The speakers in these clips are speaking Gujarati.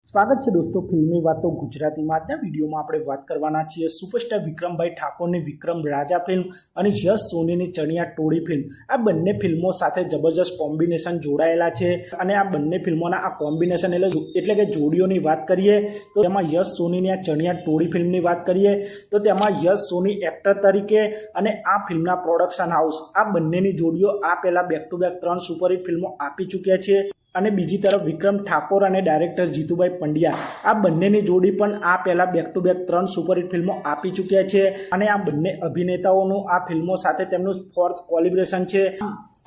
સ્વાગત છે દોસ્તો ફિલ્મી વાતો ગુજરાતીમાં। આજના વિડીયોમાં આપણે વાત કરવાના છીએ સુપરસ્ટાર વિક્રમભાઈ ઠાકોરની વિક્રમ રાજા ફિલ્મ અને યશ સોનીની ચણિયા ટોળી ફિલ્મ। આ બંને ફિલ્મો સાથે જબરજસ્ત કોમ્બિનેશન જોડાયેલા છે અને આ બંને ફિલ્મોના આ કોમ્બિનેશન એટલે કે જોડીઓની વાત કરીએ તો તેમાં યશ સોનીની આ ચણિયા ટોળી ફિલ્મની વાત કરીએ તો તેમાં યશ સોની એક્ટર તરીકે અને આ ફિલ્મના પ્રોડક્શન હાઉસ આ બંનેની જોડીઓ આ પહેલાં બેક ટુ બેક 3 સુપરહિટ ફિલ્મો આપી ચૂક્યા છે। અને બીજી તરફ વિક્રમ ઠાકોર અને ડાયરેક્ટર જીતુભાઈ પંડ્યા આ બંનેની જોડી પણ આ પહેલાં બેક ટુ બેક 3 સુપરહિટ ફિલ્મો આપી ચૂક્યા છે અને આ બંને અભિનેતાઓનું આ ફિલ્મો સાથે તેમનું 4th કોલેબોરેશન છે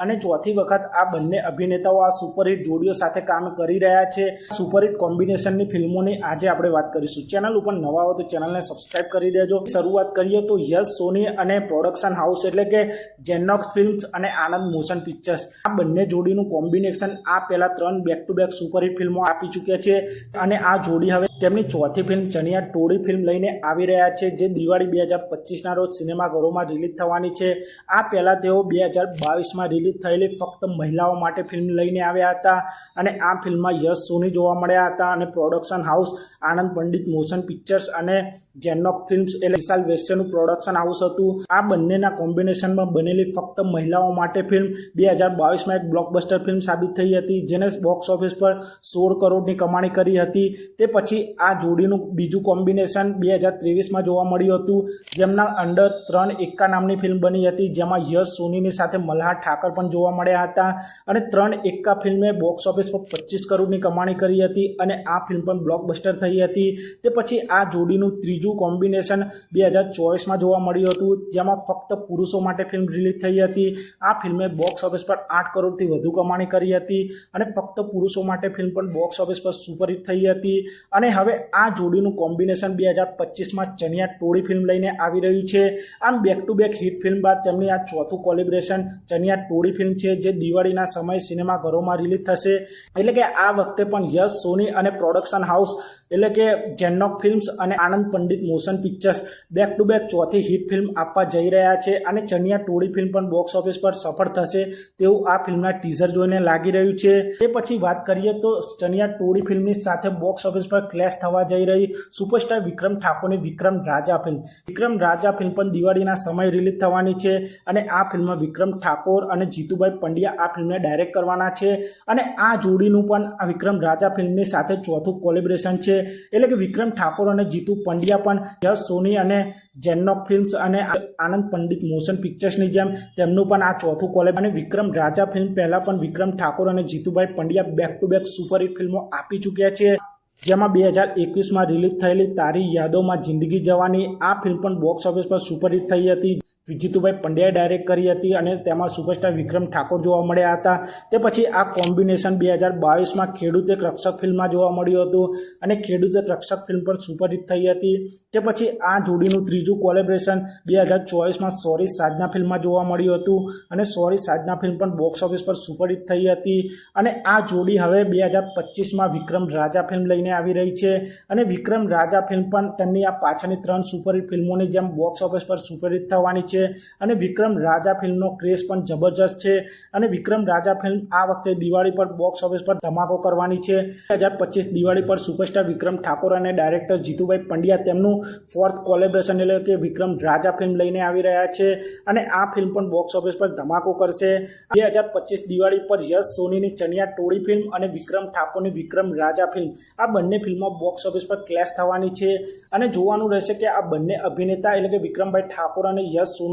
અને ચોથી વખત આ બંને અભિનેતાઓ આ સુપરહિટ જોડીઓ સાથે કામ કરી રહ્યા છે। સુપરહિટ કોમ્બિનેશનની ફિલ્મોની આજે આપણે વાત કરીશું। ચેનલ ઉપર નવા હો તો ચેનલને સબસ્ક્રાઇબ કરી દેજો। શરૂઆત કરીએ તો યશ સોની અને પ્રોડક્શન હાઉસ એટલે કે જેનોક્સ ફિલ્મ્સ અને આનંદ મોશન પિક્ચર્સ આ બંને જોડીનું કોમ્બિનેશન આ પહેલા 3 બેક ટુ બેક સુપરહિટ ફિલ્મો આપી ચૂક્યા છે અને આ જોડી હવે તેમની ચોથી ફિલ્મ ચણિયા ટોળી ફિલ્મ લઈને આવી રહ્યા છે જે દિવાળી 2025ના રોજ સિનેમાઘરોમાં રિલીઝ થવાની છે। આ પહેલાં તેઓ 2022માં રિલીઝ થયેલી ફક્ત મહિલાઓ માટે ફિલ્મ લઈને આવ્યા હતા અને આ ફિલ્મમાં યશ સોની જોવા મળ્યા હતા અને પ્રોડક્શન હાઉસ આનંદ પંડિત મોશન પિક્ચર્સ અને જેનોક ફિલ્મ્સ એટલે વિશાલ વેસ્યનું પ્રોડક્શન હાઉસ હતું। આ બંનેના કોમ્બિનેશનમાં બનેલી ફક્ત મહિલાઓ માટે ફિલ્મ 2022માં એક બ્લોકબસ્ટર ફિલ્મ સાબિત થઈ હતી જેને બોક્સ ઓફિસ પર 16 કરોડની કમાણી કરી હતી। તે પછી આ જોડીનું બીજું કોમ્બિનેશન 2023માં જોવા મળ્યું હતું જેમના અંડર 3 એક્કા નામની ફિલ્મ બની હતી જેમાં યશ સોનીની સાથે મલ્હાર ઠાકર પણ જોવા મળ્યા હતા અને 3 એક્કા ફિલ્મે બોક્સ ઓફિસ પર 25 કરોડની કમાણી કરી હતી અને આ ફિલ્મ પણ બ્લોકબસ્ટર થઈ હતી। તે પછી આ જોડીનું ત્રીજું કોમ્બિનેશન 2024માં જોવા મળ્યું હતું જેમાં ફક્ત પુરુષો માટે ફિલ્મ રિલીઝ થઈ હતી। આ ફિલ્મે બોક્સ ઓફિસ પર 8 કરોડથી વધુ કમાણી કરી હતી અને ફક્ત પુરુષો માટે ફિલ્મ પણ બોક્સ ઓફિસ પર સુપરહિટ થઈ હતી અને હવે આ જોડીનું કોમ્બિનેશન 2025માં ચણિયા ટોળી ફિલ્મ લઈને આવી રહ્યું છે। આમ back to back hit film બાદ તેમની આ ચોથું કોલેબોરેશન ચણિયા ટોળી ફિલ્મ છે જે દિવાળીના સમયે સિનેમાઘરોમાં રિલીઝ થશે। એટલે કે આ વખતે પણ યશ સોની અને પ્રોડક્શન હાઉસ એટલે કે જેનોક ફિલ્મ્સ અને Anand Pandit motion pictures back to back ચોથી હિટ ફિલ્મ આપવા જઈ રહ્યા છે અને ચણિયા ટોળી ફિલ્મ પણ બોક્સ ઓફિસ પર સફળ થશે તેવું આ ફિલ્મના ટીઝર જોઈને લાગી રહ્યું છે। તે પછી વાત કરીએ તો ચણિયા ટોળી ફિલ્મની સાથે બોક્સ ઓફિસ પર ક્લેશ થવા જઈ રહી સુપરસ્ટાર વિક્રમ ઠાકોરની વિક્રમ રાજા ફિલ્મ। વિક્રમ રાજા ફિલ્મ પણ દિવાળીના સમયે રિલીઝ થવાની છે અને આ ફિલ્મમાં વિક્રમ ઠાકોર અને જીતુભાઈ પંડ્યા આ ફિલ્મને ડાયરેક્ટ કરવાના છે અને આ જોડીનું પણ આ વિક્રમ રાજા ફિલ્મની સાથે ચોથું કોલેબોરેશન છે। એટલે કે વિક્રમ ઠાકોર અને જીતુ પંડ્યા પણ યશ સોની અને જેનોક ફિલ્મ્સ અને આનંદ પંડિત મોશન પિક્ચર્સની જેમ તેમનું પણ આ ચોથું કોલેબ અને વિક્રમ રાજા ફિલ્મ પહેલાં પણ વિક્રમ ઠાકોર અને Jitubhai Pandya back to back superhit ફિલ્મો આપી ચૂક્યા છે જેમાં 2021માં રિલીઝ થયેલી તારી યાદોમાં જિંદગી જવાની આ ફિલ્મ પણ બોક્સ ઓફિસ પર સુપરહિટ થઈ હતી। જીતુભાઈ પંડ્યાએ ડાયરેક્ટ કરી હતી અને તેમાં સુપરસ્ટાર વિક્રમ ઠાકોર જોવા મળ્યા હતા। તે પછી આ કોમ્બિનેશન 2022માં ખેડૂત એક રક્ષક ફિલ્મમાં જોવા મળ્યું હતું અને ખેડૂત એક રક્ષક ફિલ્મ પર સુપરહિટ થઈ હતી। તે પછી આ જોડીનું ત્રીજું કોલેબોરેશન 2024માં સોરી સાજના ફિલ્મમાં જોવા મળ્યું હતું અને સોરી સાજના ફિલ્મ પણ બોક્સ ઓફિસ પર સુપરહિટ થઈ હતી અને આ જોડી હવે 2025માં વિક્રમ રાજા ફિલ્મ લઈને આવી રહી છે અને વિક્રમ રાજા ફિલ્મ પણ તેમની આ પાછળની 3 સુપરહિટ ફિલ્મોની જેમ બોક્સ ઓફિસ પર સુપરહિટ થવાની છે અને વિક્રમ રાજા ફિલ્મનો ક્રેઝ પણ જબરજસ્ત છે અને વિક્રમ રાજા ફિલ્મ આ વખતે દિવાળી પર બોક્સ ઓફિસ પર ધમાકો કરવાની છે। 2025 દિવાળી પર સુપરસ્ટાર વિક્રમ ઠાકોર અને ડાયરેક્ટર જીતુભાઈ પંડ્યા તેમનું 4th કોલેબોરેશન એટલે કે વિક્રમ રાજા ફિલ્મ લઈને આવી રહ્યા છે અને આ ફિલ્મ પણ બોક્સ ઓફિસ પર ધમાકો કરશે। 2025 દિવાળી પર યશ સોનીની ચણિયા ટોળી ફિલ્મ અને વિક્રમ ઠાકોરની વિક્રમ રાજા ફિલ્મ આ બંને ફિલ્મો બોક્સ ઓફિસ પર ક્લેશ થવાની છે અને જોવાનું રહેશે કે આ બંને અભિનેતા એટલે કે વિક્રમભાઈ ઠાકોર અને યશ સોનીનું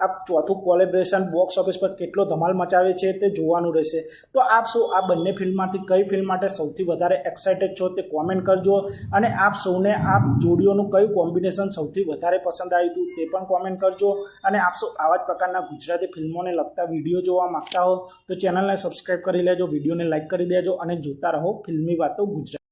આ ચોથું કોલેબોરેશન બોક્સ ઓફિસ પર કેટલો ધમાલ મચાવે છે તે જોવાનું રહેશે। તો આપ શું આ બંને ફિલ્મમાંથી કઈ ફિલ્મ માટે સૌથી વધારે એક્સાઇટેડ છો તે કોમેન્ટ કરજો અને આપ સૌને આ જોડીઓનું કયું કોમ્બિનેશન સૌથી વધારે પસંદ આવ્યું હતું તે પણ કોમેન્ટ કરજો અને આપ શું આવા જ પ્રકારના ગુજરાતી ફિલ્મોને લગતા વિડીયો જોવા માંગતા હો તો ચેનલને સબસ્ક્રાઇબ કરી લેજો, વિડીયોને લાઇક કરી દેજો અને જોતા રહો ફિલ્મી વાતો ગુજરાતી।